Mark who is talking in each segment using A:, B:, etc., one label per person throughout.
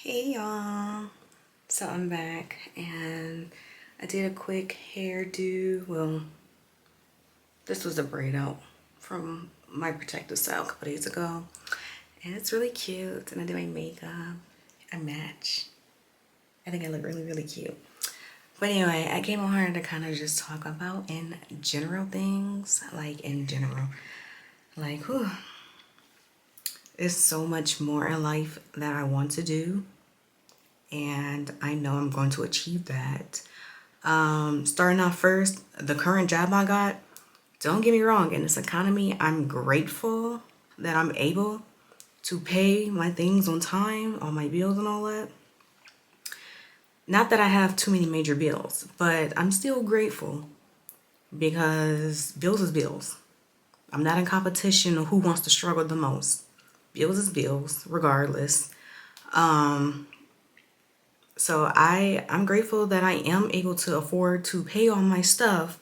A: Hey y'all, so I'm back and I did a quick hairdo. Well, this was a braid out from my protective style a couple days ago, and it's really cute. And I did my makeup, I match. I think I look really cute. But anyway, I came on here to kind of just talk about in general things, whew, there's so much more in life that I want to do, and I know I'm going to achieve that. Starting off first, the current job I got, don't get me wrong, in this economy, I'm grateful that I'm able to pay my things on time, all my bills and all that. Not that I have too many major bills, but I'm still grateful because bills is bills. I'm not in competition of who wants to struggle the most. Bills is bills, regardless. So I'm grateful that I am able to afford to pay all my stuff.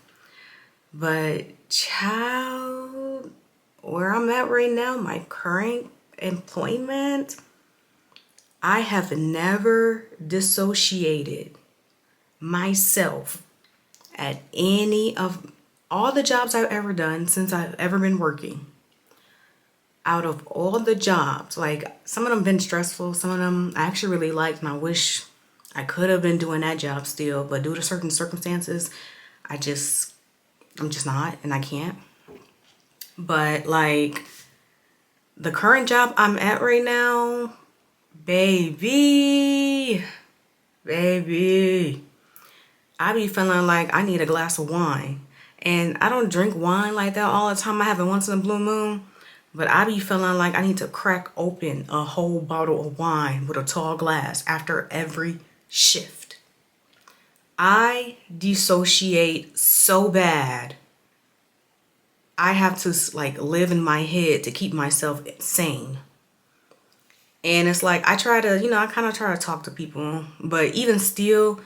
A: But child, where I'm at right now, my current employment, I have never dissociated myself at any of all the jobs I've ever done since I've ever been working. Out of all the jobs, like some of them been stressful, some of them I actually really liked, and I wish I could have been doing that job still, but due to certain circumstances, I'm just not, and I can't. But like the current job I'm at right now, baby, I be feeling like I need a glass of wine. And I don't drink wine like that all the time. I have it once in a blue moon. But I be feeling like I need to crack open a whole bottle of wine with a tall glass after every shift. I dissociate so bad. I have to like live in my head to keep myself sane. And it's like I try to, I kind of try to talk to people, but even still,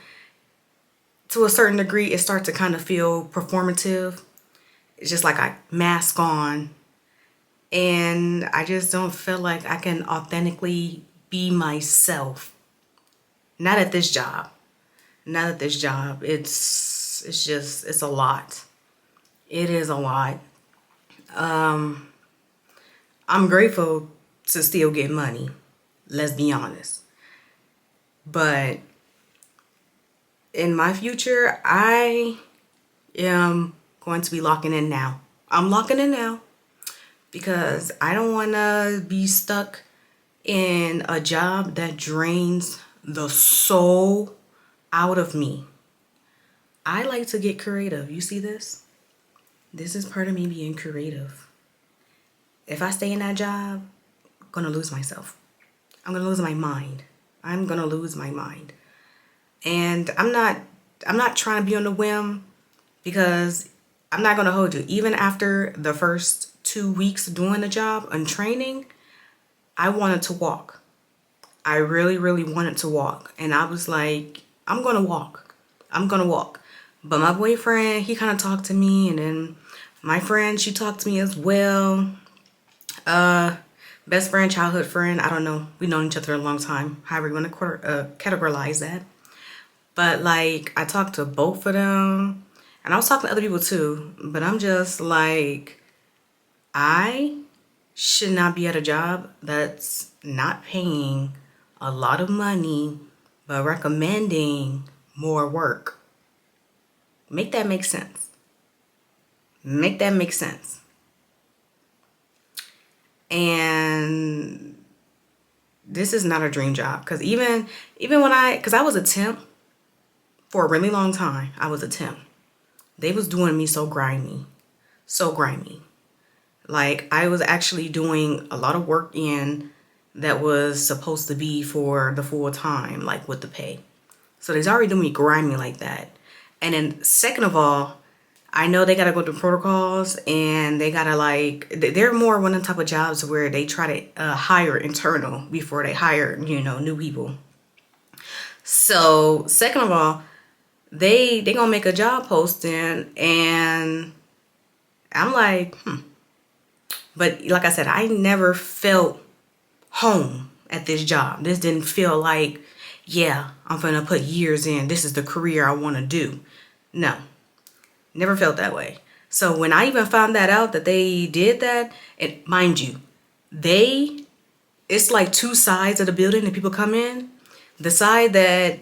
A: to a certain degree, it starts to kind of feel performative. It's just like I mask on, and I just don't feel like I can authentically be myself. Not at this job. Not at this job. It's a lot. It is a lot. I'm grateful to still get money. Let's be honest. But in my future, I am going to be locking in now. I'm locking in now because I don't want to be stuck in a job that drains the soul out of me. I like to get creative. You see this? This is part of me being creative. If I stay in that job, I'm going to lose myself. I'm going to lose my mind. I'm going to lose my mind. And I'm not trying to be on the whim, because I'm not going to hold you. Even after the first 2 weeks doing the job and training, I wanted to walk. I really wanted to walk. And I was like, I'm going to walk. I'm going to walk. But my boyfriend, he kind of talked to me, and then my friend, she talked to me as well. Best friend, childhood friend, I don't know. We've known each other a long time, however you want to categorize that. But like, I talked to both of them, and I was talking to other people too, but I'm just like, I should not be at a job that's not paying a lot of money, but recommending more work. Make that make sense. Make that make sense. And this is not a dream job, because even because I was a temp for a really long time. I was a temp. They was doing me so grimy. So grimy. Like, I was actually doing a lot of work that was supposed to be for the full time, like with the pay. So they's already doing me grimy like that. And then second of all, I know they gotta go through protocols, and they gotta they're more one of the type of jobs where they try to hire internal before they hire, new people. So second of all, they gonna make a job posting, and I'm like, But like I said, I never felt home at this job. This didn't feel like, yeah, I'm gonna put years in. This is the career I want to do. No, never felt that way. So when I even found that out that they did that, and mind you, it's like two sides of the building that people come in. The side that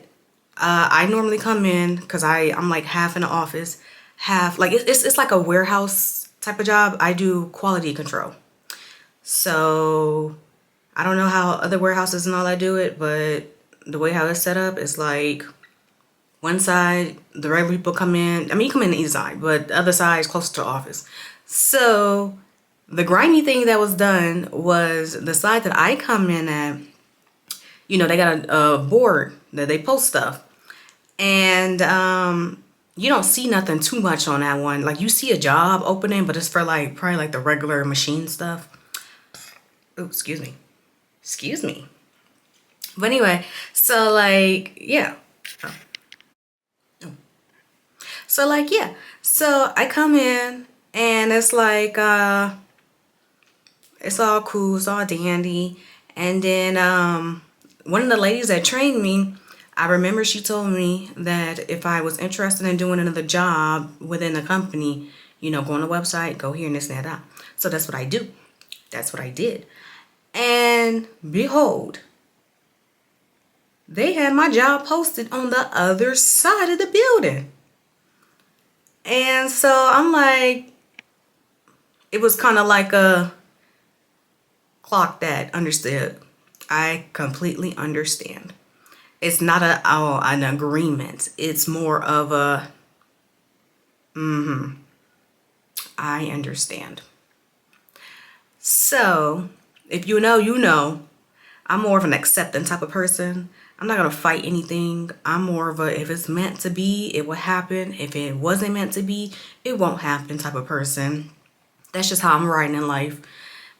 A: I normally come in, because I'm like half in the office, half like it's like a warehouse type of job. I do quality control. So I don't know how other warehouses and all that do it, but the way how it's set up is like one side, the regular people come in. I mean, you come in the east side, but the other side is closer to the office. So the grimy thing that was done was the side that I come in at, they got a board that they post stuff. And you don't see nothing too much on that one. Like, you see a job opening, but it's for like probably like the regular machine stuff. Oh, excuse me. Excuse me. But anyway, so like, yeah. So like, yeah. So I come in and it's like, it's all cool, it's all dandy. And then one of the ladies that trained me, I remember she told me that if I was interested in doing another job within the company, go on the website, go here and this and that. So that's what I do. That's what I did. And behold, they had my job posted on the other side of the building. And so I'm like, it was kind of like a clock that understood. I completely understand. It's not an agreement. It's more of a, I understand. So if you know, you know. I'm more of an accepting type of person. I'm not going to fight anything. I'm more of a, if it's meant to be, it will happen. If it wasn't meant to be, it won't happen type of person. That's just how I'm riding in life.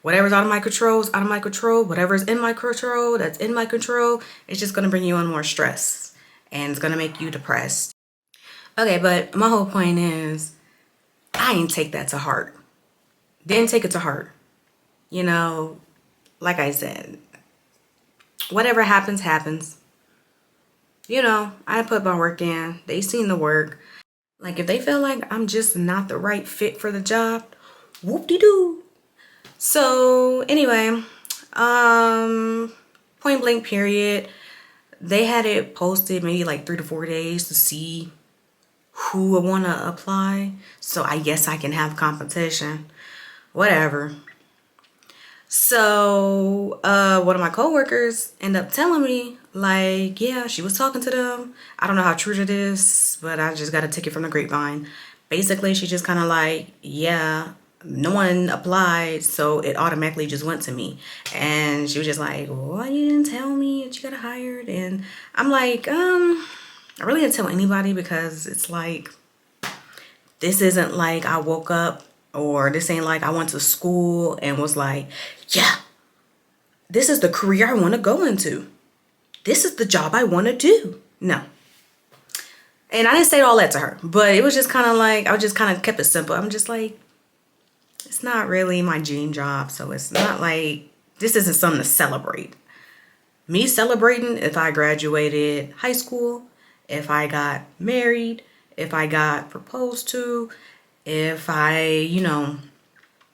A: Whatever's out of my control is out of my control. Whatever's in my control, that's in my control. It's just going to bring you on more stress. And it's going to make you depressed. Okay, but my whole point is, I ain't take that to heart. Didn't take it to heart. Like I said, whatever happens, happens. I put my work in. They seen the work. Like, if they feel like I'm just not the right fit for the job, whoop-de-doo. So, anyway, point blank period. They had it posted maybe like 3 to 4 days to see who would want to apply. So, I guess I can have competition. Whatever. So one of my coworkers ended up telling me, like, yeah, she was talking to them. I don't know how true it is, but I just got a ticket from the grapevine. Basically, she just kind of like, yeah, no one applied, so it automatically just went to me. And she was just like, why you didn't tell me that you got hired? And I'm like, I really didn't tell anybody, because it's like, this isn't like I woke up, or this ain't like I went to school and was like, yeah, this is the career I want to go into. This is the job I want to do. No. And I didn't say all that to her, but it was just kind of like, I just kind of kept it simple. I'm just like, it's not really my dream job. So it's not like, this isn't something to celebrate. Me celebrating if I graduated high school, if I got married, if I got proposed to, if I,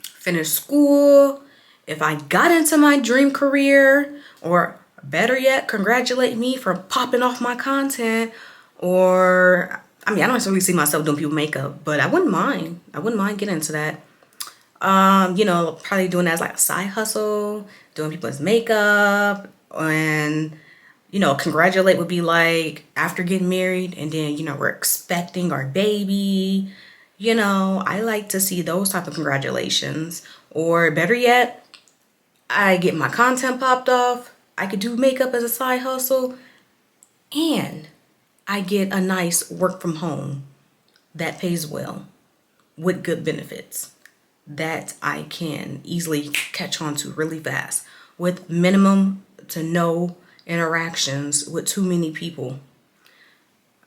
A: finished school, if I got into my dream career, or better yet, congratulate me for popping off my content, or, I don't necessarily see myself doing people makeup, but I wouldn't mind. I wouldn't mind getting into that. Probably doing that as like a side hustle, doing people's makeup, and, congratulate would be like after getting married, and then, we're expecting our baby. I like to see those type of congratulations. Or better yet, I get my content popped off. I could do makeup as a side hustle. And I get a nice work from home that pays well with good benefits that I can easily catch on to really fast with minimum to no interactions with too many people.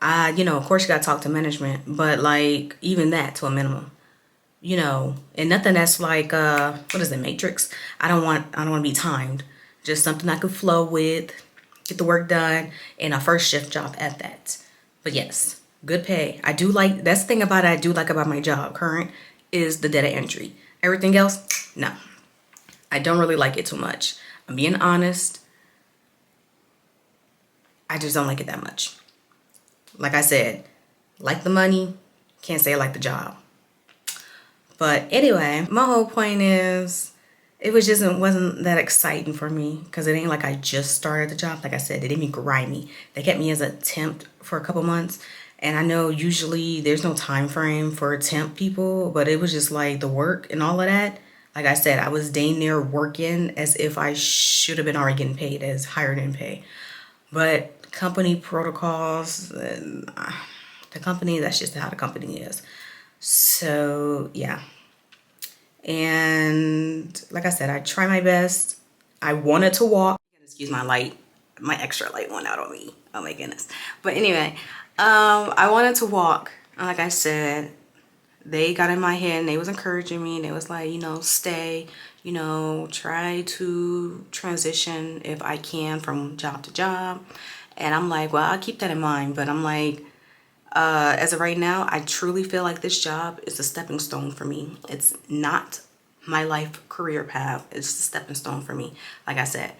A: Of course you gotta talk to management, but like even that to a minimum, and nothing that's like, what is it, Matrix? I don't want to be timed. just something I could flow with, get the work done, and a first shift job at that. But yes, good pay. I do like, that's the thing about it I do like about my job current is the data entry. Everything else, no. I don't really like it too much. I'm being honest. I just don't like it that much. Like I said, like the money, can't say I like the job. But anyway, my whole point is it wasn't that exciting for me because it ain't like I just started the job. Like I said, they didn't even grind me. They kept me as a temp for a couple months. And I know usually there's no time frame for temp people, but it was just like the work and all of that. Like I said, I was dang near working as if I should have been already getting paid as higher than pay. But company protocols, and the company, that's just how the company is. So yeah. And like I said, I try my best. I wanted to walk. Excuse my light. My extra light went out on me. Oh my goodness. But anyway, I wanted to walk. Like I said, they got in my head and they was encouraging me. And they was like, stay, try to transition if I can from job to job. And I'm like, well, I'll keep that in mind. But I'm like, as of right now, I truly feel like this job is a stepping stone for me. It's not my life career path. It's a stepping stone for me. Like I said,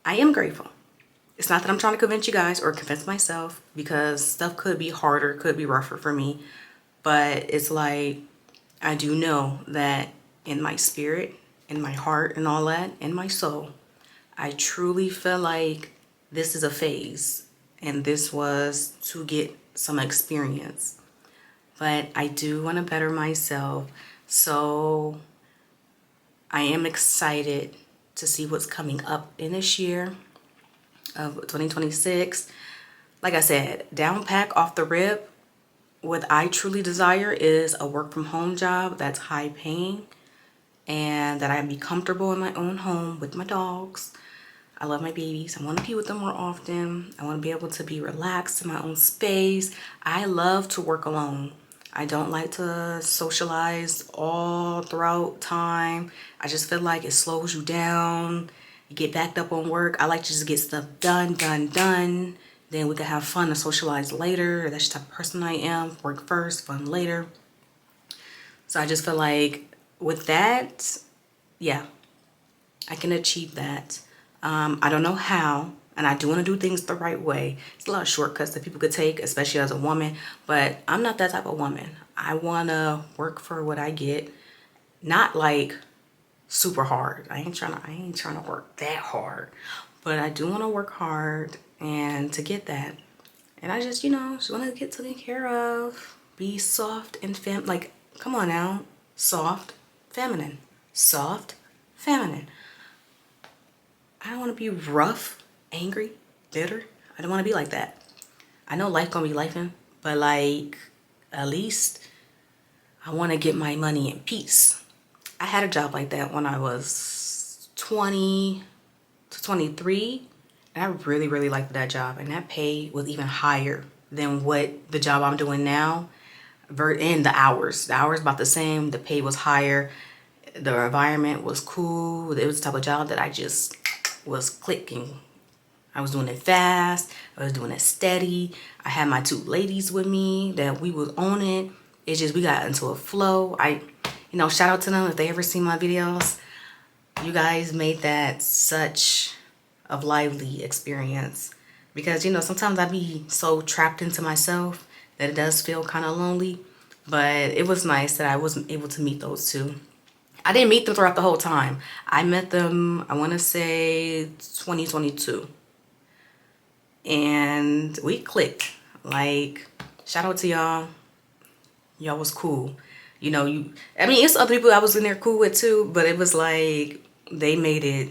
A: I am grateful. It's not that I'm trying to convince you guys or convince myself because stuff could be harder, could be rougher for me. But it's like, I do know that in my spirit, in my heart and all that, in my soul, I truly feel like this is a phase and this was to get some experience. But I do want to better myself. So I am excited to see what's coming up in this year of 2026. Like I said, down pack off the rip, what I truly desire is a work from home job that's high paying and that I be comfortable in my own home with my dogs. I love my babies. I want to be with them more often. I want to be able to be relaxed in my own space. I love to work alone. I don't like to socialize all throughout time. I just feel like it slows you down. You get backed up on work. I like to just get stuff done. Then we can have fun and socialize later. That's the type of person I am. Work first, fun later. So I just feel like with that, yeah, I can achieve that. I don't know how, and I do want to do things the right way. It's a lot of shortcuts that people could take, especially as a woman, but I'm not that type of woman. I want to work for what I get, not like super hard. I ain't trying to work that hard, but I do want to work hard and to get that. And I just want to get taken care of, be soft and like, come on now, soft, feminine, soft, feminine. I don't want to be rough, angry, bitter. I don't want to be like that. I know life gonna be lifing, but like, at least I want to get my money in peace. I had a job like that when I was 20 to 23, and I really, really liked that job. And that pay was even higher than what the job I'm doing now. And the hours about the same. The pay was higher. The environment was cool. It was the type of job that I just was clicking. I was doing it fast. I was doing it steady. I had my two ladies with me that we was on it. It's just we got into a flow. Shout out to them if they ever see my videos. You guys made that such a lively experience because sometimes I be so trapped into myself that it does feel kind of lonely. But it was nice that I wasn't able to meet those two. I didn't meet them throughout the whole time. I met them, I want to say 2022. And we clicked. Like, shout out to y'all. Y'all was cool. It's other people I was in there cool with too, but it was like they made it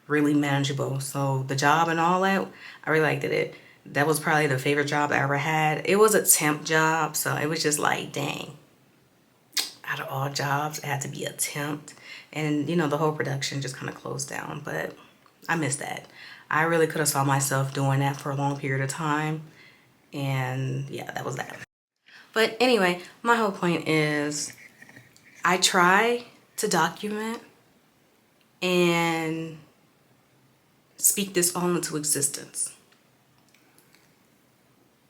A: really manageable. So the job and all that, I really liked it. That was probably the favorite job I ever had. It was a temp job, so it was just like, dang. Out of all jobs, it had to be a temp. And, the whole production just kind of closed down. But I miss that. I really could have saw myself doing that for a long period of time. And, yeah, that was that. But anyway, my whole point is I try to document and speak this all into existence.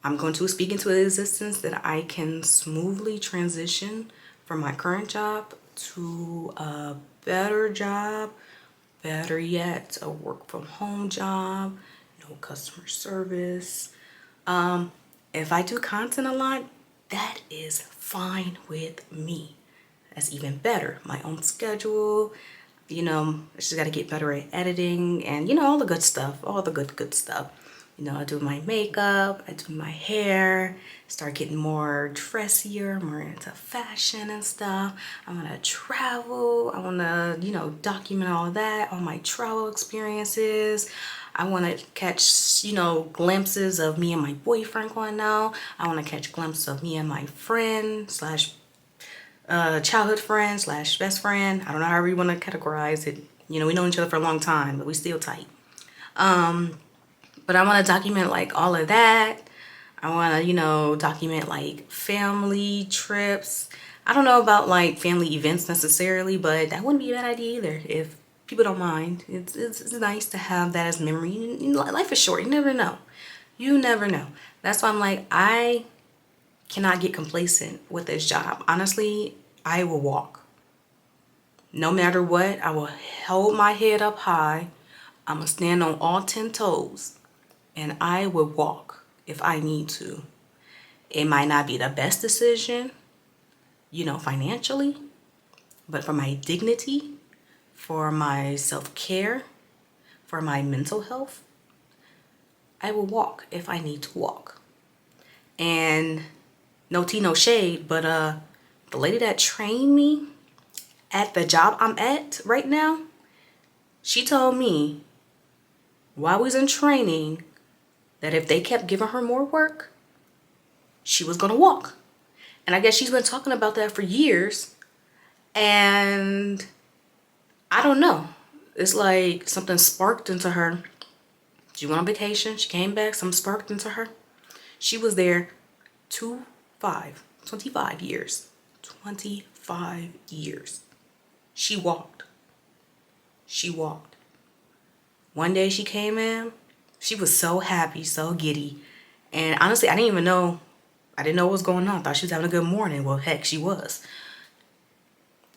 A: I'm going to speak into existence that I can smoothly transition from my current job to a better job, better yet, a work from home job, no customer service. If I do content a lot, that is fine with me. That's even better. My own schedule, I just got to get better at editing and, all the good stuff, all the good stuff. I do my makeup, I do my hair, start getting more dressier, more into fashion and stuff. I want to travel. I want to, document all that, all my travel experiences. I want to catch, glimpses of me and my boyfriend going out. I want to catch glimpses of me and my friend slash childhood friend slash best friend. I don't know how you want to categorize it. We know each other for a long time, but we still tight. But I want to document like all of that. I want to, document like family trips. I don't know about like family events necessarily, but that wouldn't be a bad idea either if people don't mind. It's nice to have that as memory. Life is short. You never know. You never know. That's why I'm like, I cannot get complacent with this job. Honestly, I will walk. No matter what, I will hold my head up high. I'm going to stand on all 10 toes. And I will walk if I need to. It might not be the best decision, financially, but for my dignity, for my self-care, for my mental health, I will walk if I need to walk. And no tea, no shade, but the lady that trained me at the job I'm at right now, she told me while we was in training that if they kept giving her more work, she was gonna walk. And I guess she's been talking about that for years. And I don't know. It's like something sparked into her. She went on vacation. She came back. Something sparked into her. She was there 25 years. 25 years. She walked. She walked. One day she came in. She was so happy, so giddy. And honestly, I didn't know what was going on. I thought she was having a good morning. Well, heck, she was.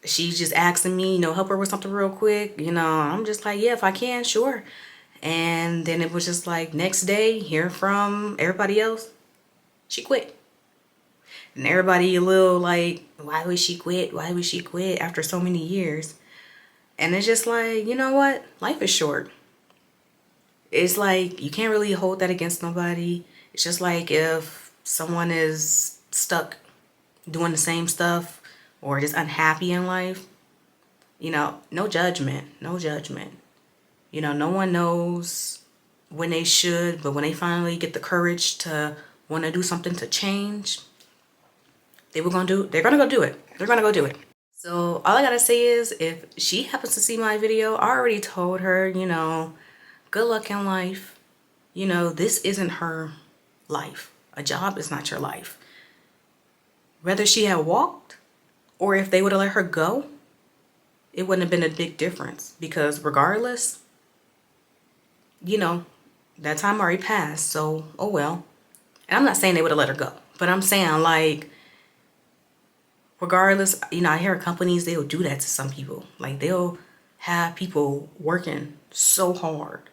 A: She just asking me, help her with something real quick. I'm just like, yeah, if I can, sure. And then it was just like next day, hearing from everybody else, she quit. And everybody a little like, why would she quit? Why would she quit after so many years? And it's just like, you know what? Life is short. It's like you can't really hold that against nobody. It's just like if someone is stuck doing the same stuff or just unhappy in life, no judgment, no judgment. No one knows when they should, but when they finally get the courage to want to do something to change, they're gonna go do it. They're gonna go do it. So all I gotta say is if she happens to see my video, I already told her, good luck in life. This isn't her life. A job is not your life. Whether she had walked or if they would have let her go, it wouldn't have been a big difference because regardless, that time already passed. So, oh well. And I'm not saying they would have let her go, but I'm saying like, regardless, I hear companies, they'll do that to some people. Like they'll have people working so hard,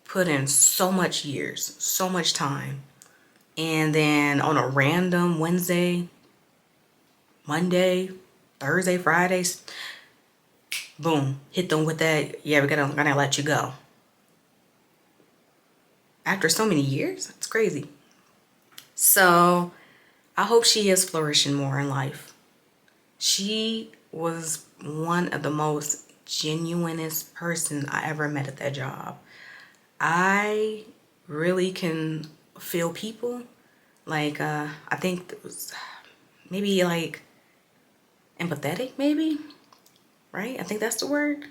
A: put in so much years, so much time. And then on a random Wednesday, Monday, Thursday, Fridays, boom, hit them with that, yeah, we're gonna let you go. After so many years, it's crazy. So I hope she is flourishing more in life. She was one of the most genuinest person I ever met at that job. I really can feel people. Like, I think it was maybe like empathetic, maybe, right? I think that's the word.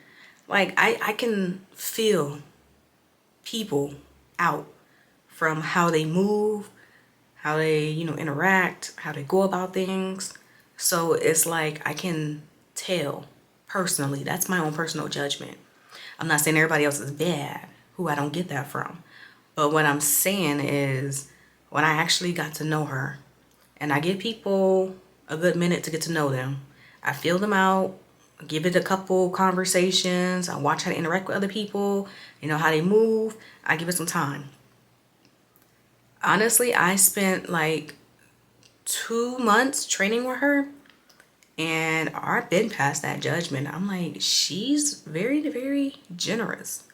A: Like, I can feel people out from how they move, how they, interact, how they go about things. So it's like I can tell personally. That's my own personal judgment. I'm not saying everybody else is bad. who I don't get that from. But what I'm saying is, when I actually got to know her, and I give people a good minute to get to know them, I feel them out, give it a couple conversations, I watch how they interact with other people, how they move, I give it some time. Honestly, I spent like 2 months training with her, and I've been past that judgment. I'm like, she's very, very generous.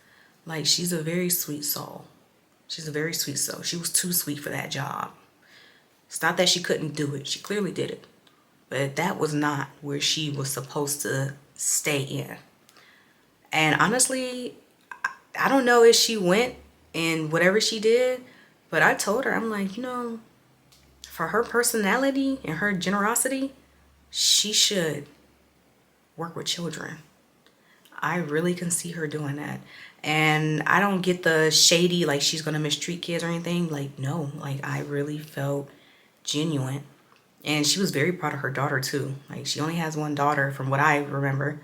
A: Like, she's a very sweet soul. She's a very sweet soul. She was too sweet for that job. It's not that she couldn't do it. She clearly did it. But that was not where she was supposed to stay in. And honestly, I don't know if she went and whatever she did, but I told her, I'm like, for her personality and her generosity, she should work with children. I really can see her doing that. And I don't get the shady, like she's gonna mistreat kids or anything. Like, no, like I really felt genuine. And she was very proud of her daughter too. Like, she only has one daughter from what I remember.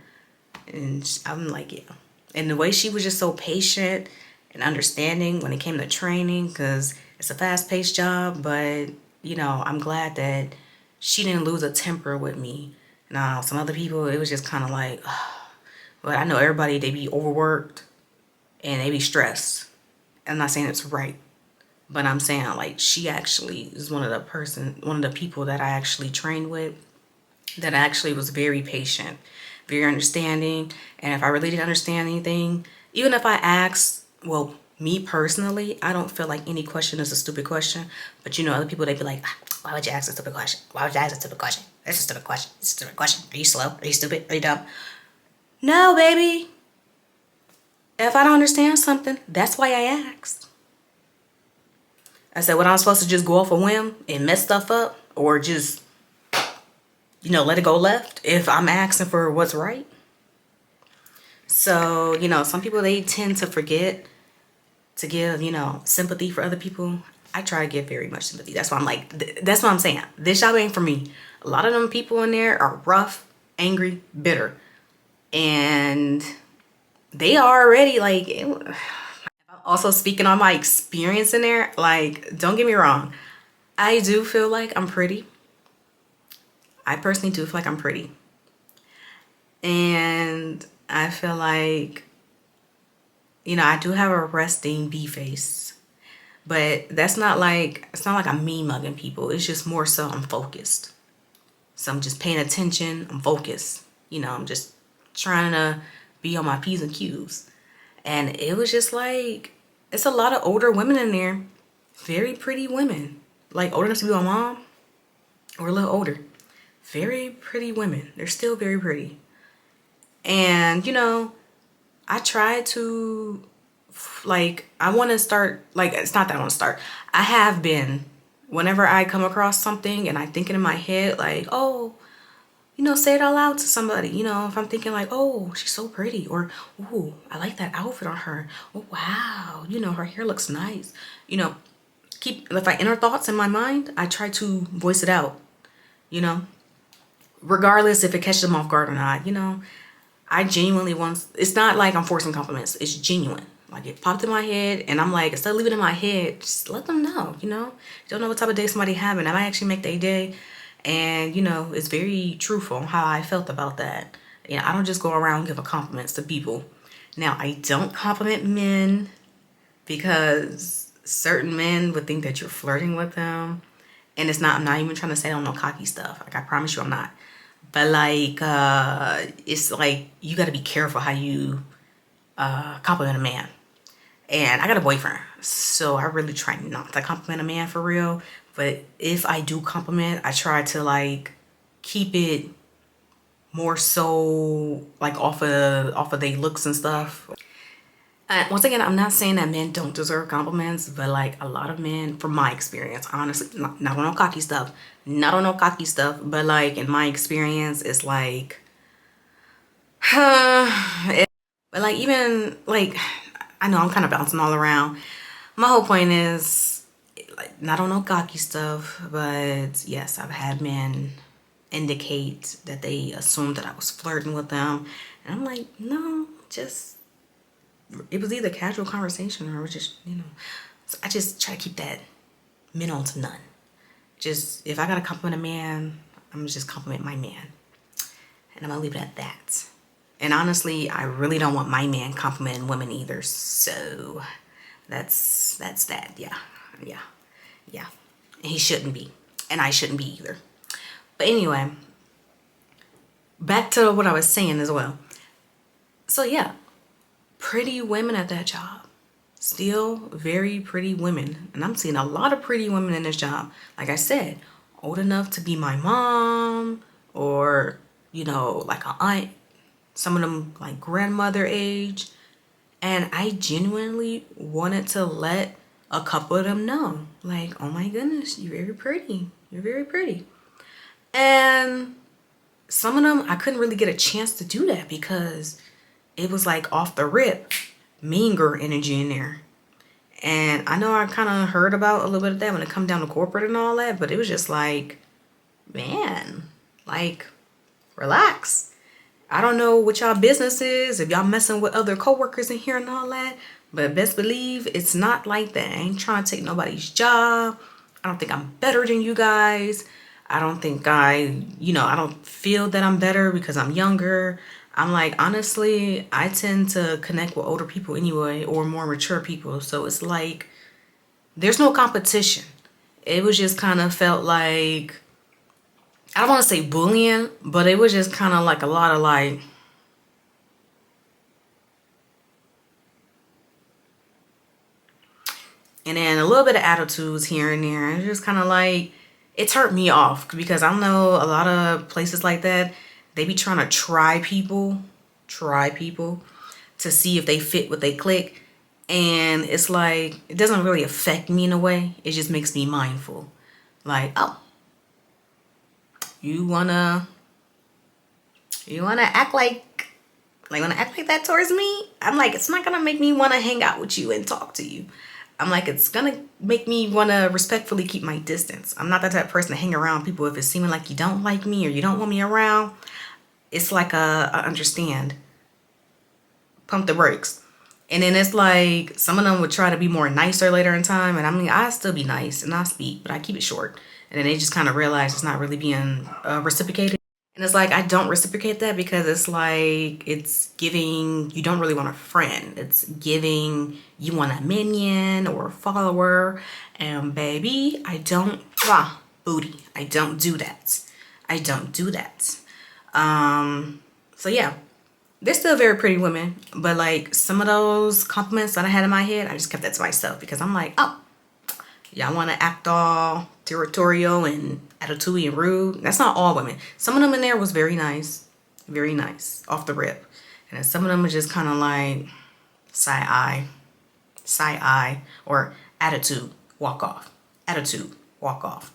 A: And I'm like, yeah. And the way she was just so patient and understanding when it came to training, because it's a fast-paced job, but I'm glad that she didn't lose a temper with me. Now, some other people, it was just kind of like, but I know everybody, they be overworked and they be stressed. I'm not saying it's right, but I'm saying like she actually is one of the people that I actually trained with that actually was very patient, very understanding. And if I really didn't understand anything, even if I asked, well, me personally, I don't feel like any question is a stupid question. But other people, they'd be like, why would you ask a stupid question? Why would you ask a stupid question? It's a stupid question. It's a stupid question. Are you slow? Are you stupid? Are you dumb? No, baby. If I don't understand something, that's why I asked. I said, what, I'm supposed to just go off a whim and mess stuff up? Or just, let it go left if I'm asking for what's right? So, some people, they tend to forget to give, sympathy for other people. I try to give very much sympathy. That's why I'm like, that's what I'm saying. This job ain't for me. A lot of them people in there are rough, angry, bitter. And they are already like, also speaking on my experience in there, like, don't get me wrong. I do feel like I'm pretty. I personally do feel like I'm pretty. And I feel like, I do have a resting bee face. But it's not like I'm mean mugging people. It's just more so I'm focused. So I'm just paying attention. I'm focused. I'm just trying to be on my P's and Q's. And it was just like, it's a lot of older women in there. Very pretty women. Like old enough to be my mom or a little older. Very pretty women. They're still very pretty. And, I try to, like, I want to start, like, it's not that I want to start. I have been, whenever I come across something and I think it in my head, like, oh, say it out loud to somebody. If I'm thinking like, oh, she's so pretty, or, ooh, I like that outfit on her. Oh, wow. Her hair looks nice. If I enter thoughts in my mind, I try to voice it out, regardless if it catches them off guard or not. I genuinely want, it's not like I'm forcing compliments. It's genuine. Like, it popped in my head and I'm like, instead of leaving it in my head, just let them know, you don't know what type of day somebody having. I might actually make their day. And, it's very truthful how I felt about that. I don't just go around giving compliments to people. Now, I don't compliment men because certain men would think that you're flirting with them. And I'm not even trying to say I don't know cocky stuff. Like, I promise you I'm not. But like, it's like, you got to be careful how you compliment a man. And I got a boyfriend, so I really try not to compliment a man for real. But if I do compliment, I try to like keep it more so like off of their looks and stuff. Once again, I'm not saying that men don't deserve compliments, but like a lot of men, from my experience, honestly, not on no cocky stuff, but like in my experience, it's like, but like even like, I know I'm kind of bouncing all around. My whole point is, like, not on no cocky stuff, but yes, I've had men indicate that they assumed that I was flirting with them, and I'm like, no, just it was either casual conversation or it was just, so I just try to keep that minimal to none. Just, if I gotta compliment a man, I'm gonna just compliment my man. And I'm gonna leave it at that. And honestly, I really don't want my man complimenting women either. So that's that. Yeah. Yeah. Yeah. And he shouldn't be. And I shouldn't be either. But anyway, back to what I was saying as well. So yeah, pretty women at that job. Still very pretty women. And I'm seeing a lot of pretty women in this job. Like I said, old enough to be my mom or, like an aunt. Some of them like grandmother age. And I genuinely wanted to let a couple of them know. Like, oh my goodness, you're very pretty. You're very pretty. And some of them, I couldn't really get a chance to do that because it was like off the rip, mean girl energy in there. And I know I kind of heard about a little bit of that when it come down to corporate and all that, but it was just like, man, like, relax. I don't know what y'all business is, if y'all messing with other coworkers in here and all that, but best believe it's not like that. I ain't trying to take nobody's job. I don't think I'm better than you guys. I don't think I don't feel that I'm better because I'm younger. I'm like, honestly, I tend to connect with older people anyway, or more mature people. So it's like, there's no competition. It was just kind of felt like, I don't want to say bullying, but it was just kind of like a lot of like, and then a little bit of attitudes here and there. And it's just kind of like, it turned me off because I know a lot of places like that, they be trying to try people to see if they fit what they click. And it's like, it doesn't really affect me in a way. It just makes me mindful. Like, oh, you wanna act wanna act like that towards me? I'm like, it's not gonna make me wanna hang out with you and talk to you. I'm like, it's gonna make me wanna respectfully keep my distance. I'm not that type of person to hang around people if it's seeming like you don't like me or you don't want me around. It's like I understand. Pump the brakes. And then it's like some of them would try to be more nicer later in time. And I mean, I still be nice and I speak, but I keep it short. And then they just kind of realize it's not really being reciprocated. And it's like, I don't reciprocate that because it's like, it's giving, you don't really want a friend. It's giving, you want a minion or a follower. And baby, I don't, booty. I don't do that. I don't do that. So yeah, they're still very pretty women, but like some of those compliments that I had in my head, I just kept that to myself because I'm like, oh, y'all want to act all territorial and attitude and rude. That's not all women. Some of them in there was very nice off the rip. And then some of them was just kind of like side eye, or attitude, walk off. Attitude, walk off.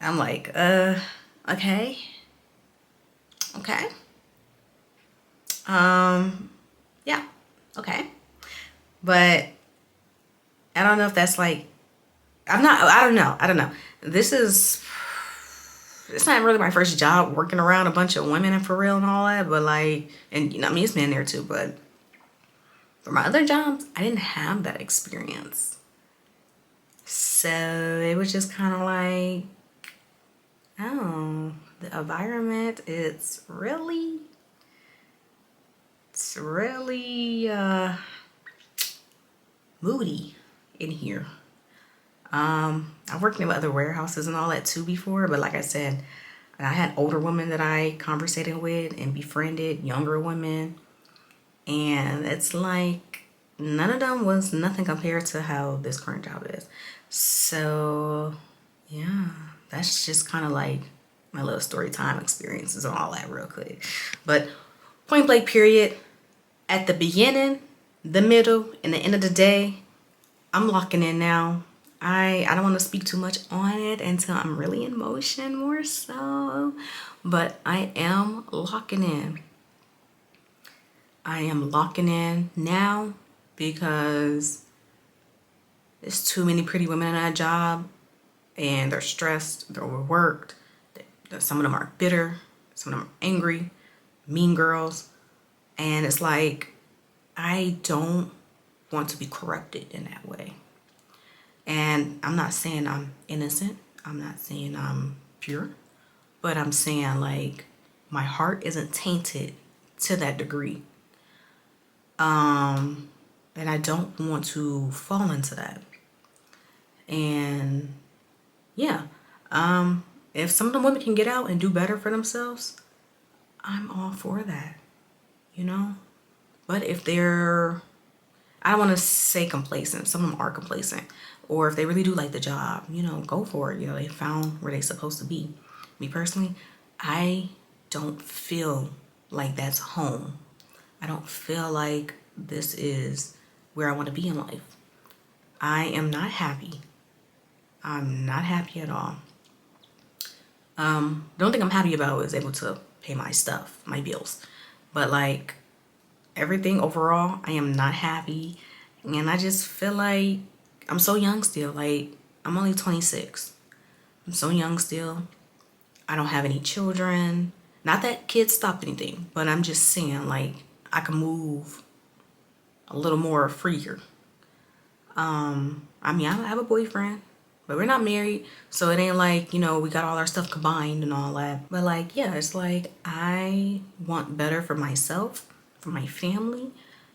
A: I'm like, okay. Yeah, okay. But I don't know if that's like, I don't know. It's not really my first job working around a bunch of women and for real and all that, but like, and I mean, it's men there too, but for my other jobs, I didn't have that experience. So it was just kind of like, oh, the environment, it's really moody in here. I've worked in other warehouses and all that too before, but like I said, I had older women that I conversated with and befriended, younger women, and it's like none of them was nothing compared to how this current job is. So yeah, that's just kind of like my little story time experiences and all that real quick. But point blank period, at the beginning, the middle, and the end of the day, I'm locking in now. I don't want to speak too much on it until I'm really in motion more so, but I am locking in. I am locking in now because there's too many pretty women in that job and they're stressed, they're overworked. Some of them are bitter, some of them are angry, mean girls. And it's like, I don't want to be corrupted in that way. And I'm not saying I'm innocent. I'm not saying I'm pure. But I'm saying, like, my heart isn't tainted to that degree. And I don't want to fall into that. And yeah, if some of the women can get out and do better for themselves, I'm all for that, you know? But if they're, I don't want to say complacent, some of them are complacent. Or if they really do like the job, go for it. They found where they're supposed to be. Me personally, I don't feel like that's home. I don't feel like this is where I want to be in life. I am not happy. I'm not happy at all. The only thing I'm happy about is able to pay my stuff, my bills. But like everything overall, I am not happy. And I just feel like I'm so young still. Like I'm only 26. I'm so young still. I don't have any children. Not that kids stopped anything, but I'm just saying like I can move a little more freer. I mean, I have a boyfriend, but we're not married, so it ain't like, we got all our stuff combined and all that. But like, yeah, it's like I want better for myself, for my family,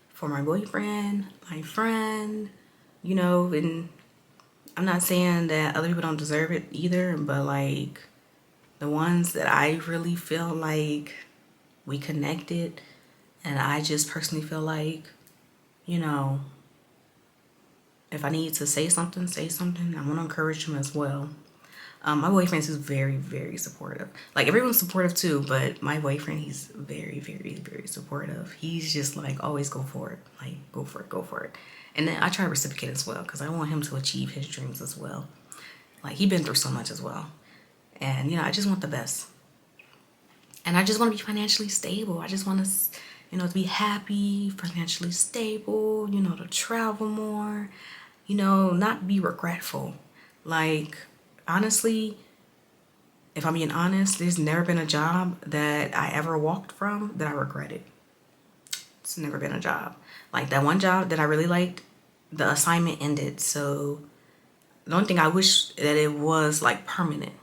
A: for my boyfriend, my friend, and I'm not saying that other people don't deserve it either, but like the ones that I really feel like we connected, and I just personally feel like, you know, if I need to say something, say something. I want to encourage him as well. My boyfriend is very, very supportive. Like everyone's supportive too, but my boyfriend, he's very, very, very supportive. He's just like, always go for it. Like, go for it, go for it. And then I try to reciprocate as well because I want him to achieve his dreams as well. Like he's been through so much as well. And, I just want the best. And I just want to be financially stable. I just want to, to be happy, financially stable, to travel more, not be regretful. Like, honestly, if I'm being honest, there's never been a job that I ever walked from that I regretted. It's never been a job. Like that one job that I really liked, the assignment ended. So the only thing I wish that it was like permanent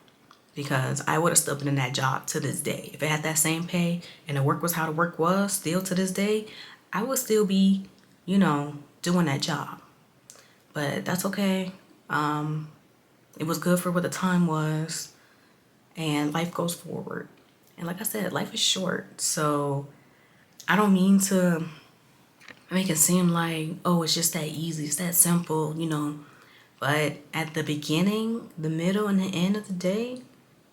A: because I would have still been in that job to this day. If it had that same pay and the work was how the work was still to this day, I would still be, doing that job. But that's okay. It was good for what the time was, and life goes forward. And like I said, life is short. So I don't mean to make it seem like, oh, it's just that easy, it's that simple, But at the beginning, the middle, and the end of the day,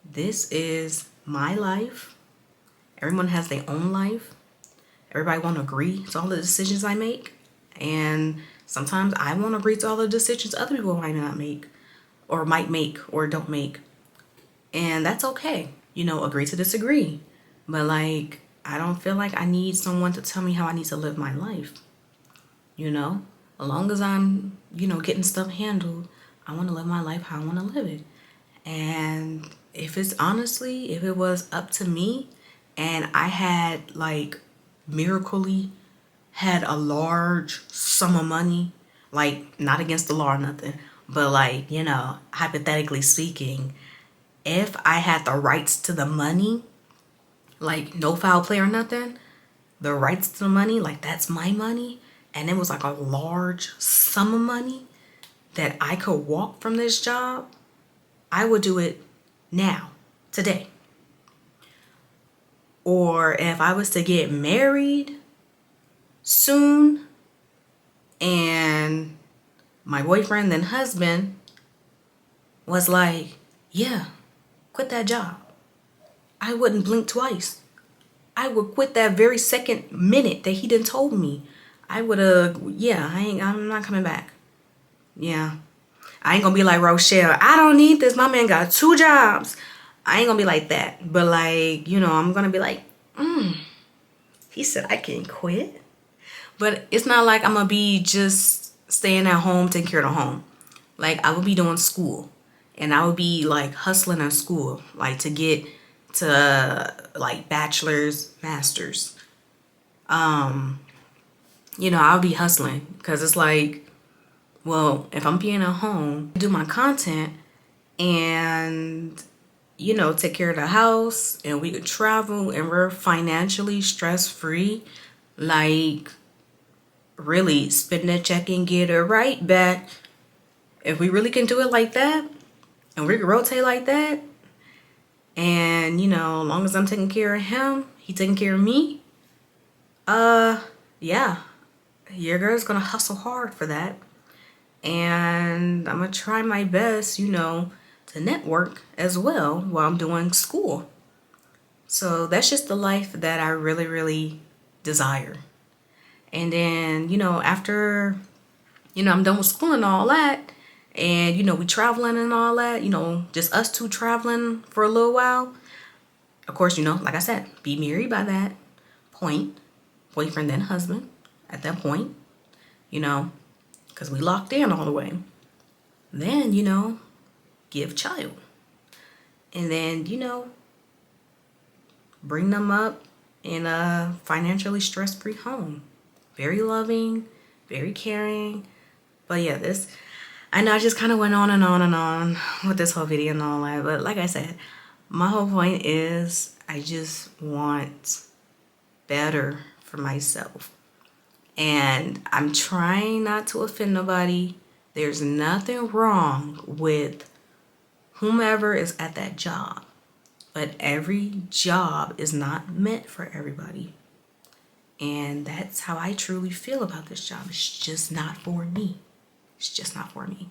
A: this is my life. Everyone has their own life. Everybody won't agree to all the decisions I make. And sometimes I won't agree to all the decisions other people might not make or might make or don't make. And that's okay. Agree to disagree. But like, I don't feel like I need someone to tell me how I need to live my life. As long as I'm, getting stuff handled, I want to live my life how I want to live it. And if it was up to me and I had like miraculously had a large sum of money, like not against the law or nothing, but like, hypothetically speaking, if I had the rights to the money, like no foul play or nothing, the rights to the money, like that's my money, and it was like a large sum of money that I could walk from this job, I would do it now, today. Or if I was to get married soon and my boyfriend then husband was like, yeah, quit that job, I wouldn't blink twice. I would quit that very second minute that he done told me. I would have, yeah, I'm not coming back. Yeah. I ain't gonna be like Rochelle. I don't need this. My man got 2 jobs. I ain't gonna be like that. But like, I'm gonna be like, he said I can quit. But it's not like I'm gonna be just staying at home, taking care of the home. Like I would be doing school. And I would be like hustling in school. Like to get to like bachelor's, master's. I'll be hustling because it's like, well, if I'm being at home, do my content and, take care of the house and we could travel and we're financially stress free, like really spend that check and get it right back. If we really can do it like that and we can rotate like that, and as long as I'm taking care of him, he taking care of me, yeah, your girl's gonna hustle hard for that. And I'm gonna try my best, to network as well while I'm doing school. So that's just the life that I really, really desire. And then, after, I'm done with school and all that, and, we traveling and all that, just us two traveling for a little while. Of course, like I said, be married by that point, boyfriend then husband at that point, because we locked in all the way. Then, give child. And then, bring them up in a financially stress-free home. Very loving, very caring. But yeah, I know I just kind of went on and on and on with this whole video and all that. But like I said, my whole point is I just want better for myself. And I'm trying not to offend nobody. There's nothing wrong with whomever is at that job. But every job is not meant for everybody. And that's how I truly feel about this job. It's just not for me. It's just not for me.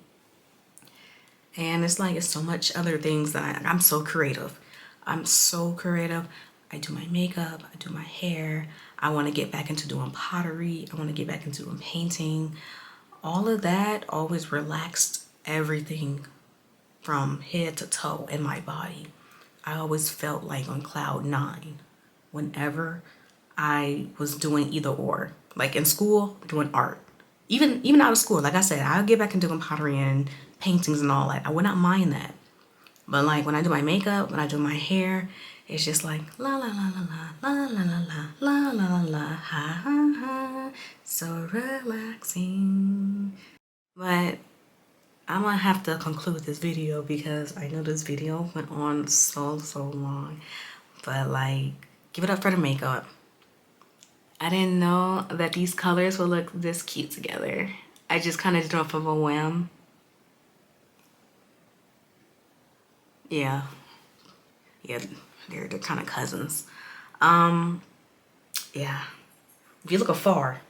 A: And it's like, it's so much other things that I'm so creative. I'm so creative. I do my makeup, I do my hair. I want to get back into doing pottery. I want to get back into doing painting. All of that always relaxed everything from head to toe in my body. I always felt like on cloud 9 whenever I was doing either or. Like in school, doing art. Even out of school, like I said, I'll get back into doing pottery and paintings and all that. I would not mind that. But like when I do my makeup, when I do my hair, it's just like la la la la la la la la la la la la ha ha ha, so relaxing. But I'm gonna have to conclude this video because I know this video went on so long. But like, give it up for the makeup. I didn't know that these colors would look this cute together. I just kind of did it off of a whim. Yeah, they're kind of cousins. Yeah, if you look afar,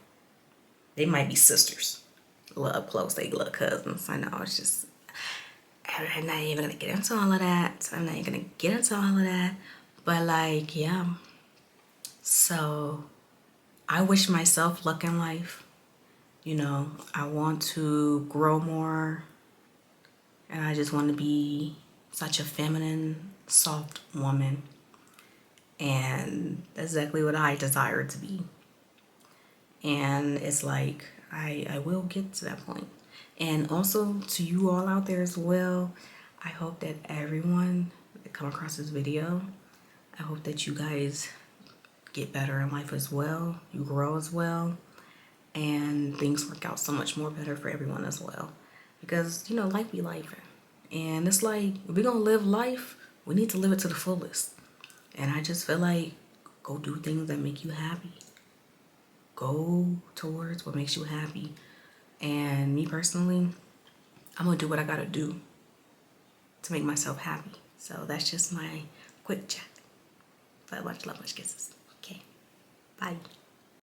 A: they might be sisters. Look up close, they look cousins. I know, it's just, I'm not even gonna get into all of that. But like, yeah. So I wish myself luck in life. I want to grow more, and I just want to be such a feminine, soft woman. And that's exactly what I desire to be. And it's like, I will get to that point. And also to you all out there as well, I hope that everyone that come across this video, I hope that you guys get better in life as well. You grow as well. And things work out so much more better for everyone as well. Because, life be life. And it's like, if we're going to live life, we need to live it to the fullest. And I just feel like, go do things that make you happy. Go towards what makes you happy. And me personally, I'm going to do what I got to do to make myself happy. So that's just my quick chat. But much love, much kisses. Okay, bye.